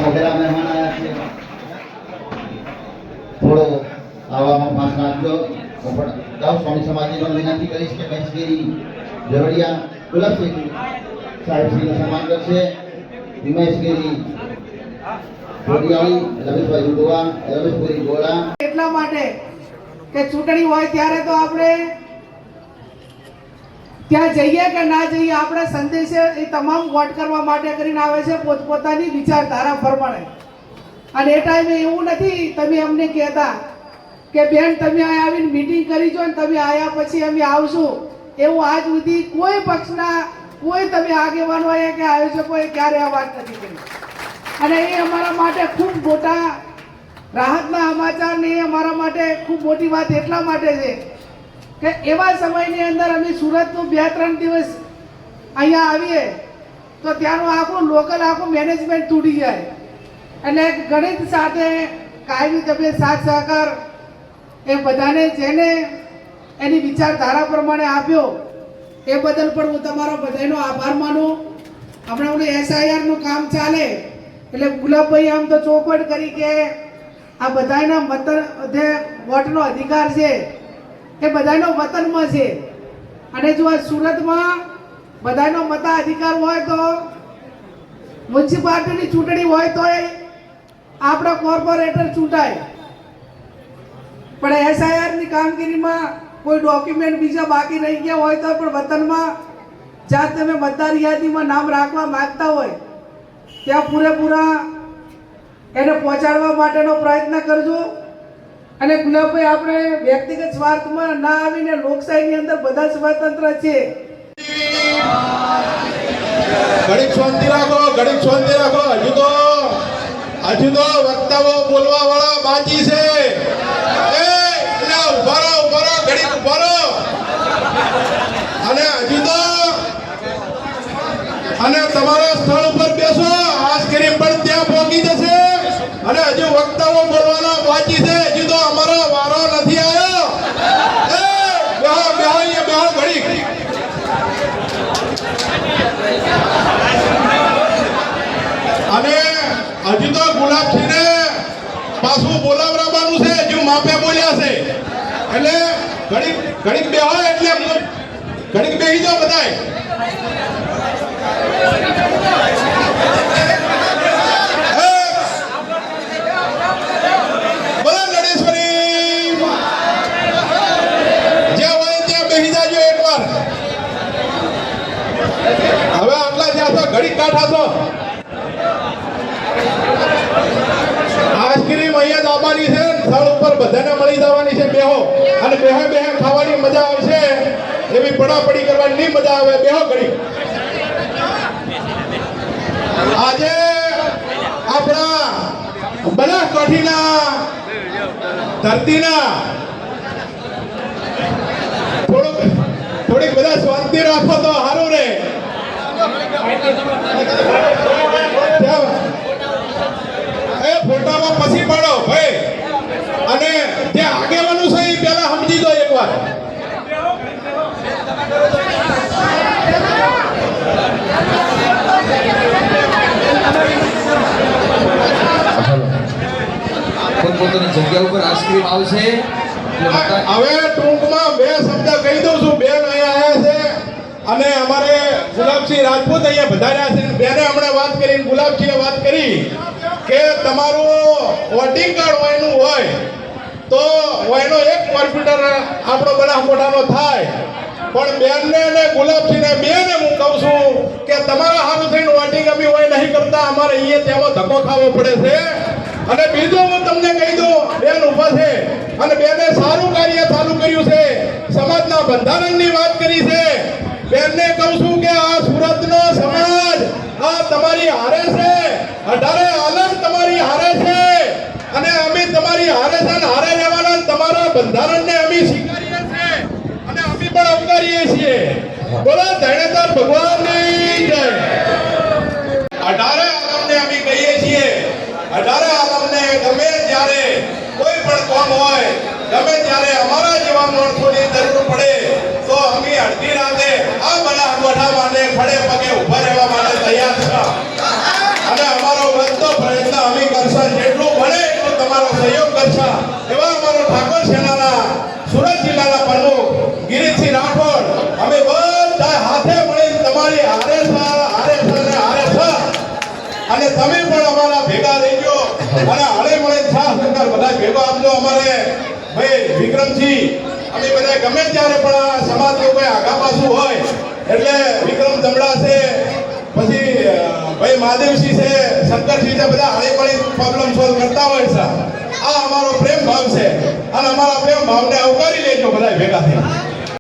મોટેરા મહેમાન આવ્યા છે, થોડો આવવામાં પાસ રાખજો. સ્વામી સમાજની વિનંતી કરીશ કે મહેશગીરી ઝઘડિયા ગુલાબસિંહ સાહેબશ્રીનું સન્માન કરશે. વિમેશગીરી એટલા માટે કે ચૂંટણી હોય ત્યારે તો આપણે ત્યાં જઈએ કે ના જઈએ, આપણે સંદેશે એ તમામ વોટ કરવા માટે કરીને આવે છે પોતપોતાની વિચારધારા પ્રમાણે. અને એ ટાઈમે એવું નથી તમે અમને કહેતા કે બેન તમે અહીંયા આવીને મીટિંગ કરી જો ને તમે આવ્યા પછી અમે આવશું, એવું આજ સુધી કોઈ પક્ષના કોઈ તમે આગેવાનોએ કે આયોજકોએ ક્યારે આ વાત નથી કરી. અને એ અમારા માટે ખૂબ મોટા રાહતના સમાચાર ને એ અમારા માટે ખૂબ મોટી વાત એટલા માટે છે કે એવા સમયની અંદર અમે સુરતનું 2-3 દિવસ અહીંયા આવીએ તો ત્યાંનું આખું લોકલ આખું મેનેજમેન્ટ તૂટી જાય. અને ગણિત સાથે કાયમી તમે સાથ સહકાર એ બધાને જેને એની વિચારધારા પ્રમાણે આપ્યો એ બદલ પણ હું તમારો બધાનો આભાર માનું. હમણાં SIR નું કામ ચાલે એટલે ગુલાબભાઈ આમ તો ચોખવટ કરી કે આ બધાના મત જે વોટનો અધિકાર છે એ બધાનો વતનમાં છે. અને જો આ સુરતમાં બધાનો મતાધિકાર હોય તો મ્યુનિસિપાલિટીની ચૂંટણી હોય તો આપણા કોર્પોરેટર ચૂંટાય. પણ SIR ની કામગીરીમાં કોઈ ડોક્યુમેન્ટ બીજા બાકી રહી ગયા હોય તો પણ વતનમાં જ્યાં તમે મતદાર યાદીમાં નામ રાખવા માંગતા હોય ત્યાં પૂરેપૂરા એને પહોંચાડવા માટેનો પ્રયત્ન કરજો. અને ગુલાબભાઈ આપણે વ્યક્તિગત સ્વાર્થમાં ના આવીને લોકશાહીની અંદર બધા સ્વતંત્ર છે. ઘડીક શાંતિ રાખો, ઘડીક શાંતિ રાખો. હજુ તો વક્તાઓ બોલવા વાળા બાકી છે. ઉભા રહો, ઘડીક ઉભા રહો. અને હજુ તો અને તમારા સ્થળ ઉપર બેસો, આઈસ્ક્રીમ પણ ત્યાં પહોંચી જશે. અને હજુ વક્તાઓ બોલવાના બાકી છે, હજુ તો અમારો વારો નથી આવ્યો. બેહો ઘડીક. અને હજુ તો ગુલાબસિંહને પાછું બોલાવવાનું છે, હજુ માપે બોલ્યા છે. એટલે ઘડીક બેહો, એટલે ઘડીક બેહી જાઓ બધાય. હવે આટલા જ્યાં છો ઘડીક કાઠા છો. આઈસ્ક્રીમ અહીંયા જ આવવાની છે, સ્થળ ઉપર બધાને મળી જવાની છે. બેહો અને બેહે ખાવાની મજા આવશે. એવી પડાપડી કરવાની નહીં મજા આવે. બેહો ઘડીક. આજે આપણા બનાસકાંઠીના ધરતીના થોડીક બધા શાંતિ રાખો તો સારું રે. એ ફોટામાં પછી પાડો ભાઈ. અને જે આગેવાનું છે એ પહેલા સમજી દો એકવાર. પોતપોતાની જગ્યા ઉપર આઈસ્ક્રીમ આવશે. હવે ટૂંકમાં 2 શબ્દ કહી દઉં છું. બેન અહીંયા આવ્યા છે અને અમારે ગુલાબસિંહ રાજપૂત અહીંયા વધાર્યા છે. બેને હમણાં વાત કરી, ગુલાબસિંહે વાત કરી કે તમારું વોટિંગ કાર્ડ હોયનું હોય તો હોયનો એક કોમ્પ્યુટર આપણો બનાસકાંઠાનો થાય. પણ બેનને અને ગુલાબસિંહને બેને હું કહું છું કે તમારા હારું થઈને વોટિંગ અમે હોય નહીં કરતા, અમારે અહીંયા તેમાં ધક્કો ખાવો પડે છે. અને બીજું હું તમને કહી દઉં, બેન ઊભા છે અને બેને સારું કાર્ય ચાલુ કર્યું છે. સમાજના બંધારણની વાત કરી છે. બેનને કહું છું કે આ સુરતનો સમાજ આ તમારી હારે છે, 18 આલમ તમારી હારે છે. અને અમે તમારી હારે છે અને હારે રહેવાના. તમારા બંધારણને અમે સ્વીકારીએ છીએ અને અમે પણ અવકારીએ છીએ. બોલો ધરણેતર ભગવાનની જય. 18 આલમને અમે કહીએ છીએ, 18 આલમને ગમે ત્યારે કોઈ પણ કામ હોય, ગમે ત્યારે અમારા જેવા માણસોની જરૂર પડે તો અમે અડધી રાતે આ બનાસકાંઠા માટે ખડે પગે ઉભા રહેવા માટે તૈયાર છે. અને અમારો વધતો પ્રયત્ન અમારી હારે છે અને તમે પણ અમારા ભેગા રહીજો અને હળે મળે સાથ સહકાર બધા ભેગો આપજો અમારે ભાઈ વિક્રમજી અમે બધા ગમે ત્યારે પણ આ સમાજનું કોઈ આગા પાછું હોય એટલે વિક્રમ જમડા છે પછી ભાઈ મહાદેવસિંહ છે શંકરસિંહ છે બધા હળી મળી પ્રોબ્લેમ સોલ્વ કરતા હોય છે આ અમારો પ્રેમ ભાવ છે અને અમારા પ્રેમ ભાવને આવકારી લેજો બધા ભેગા થઈને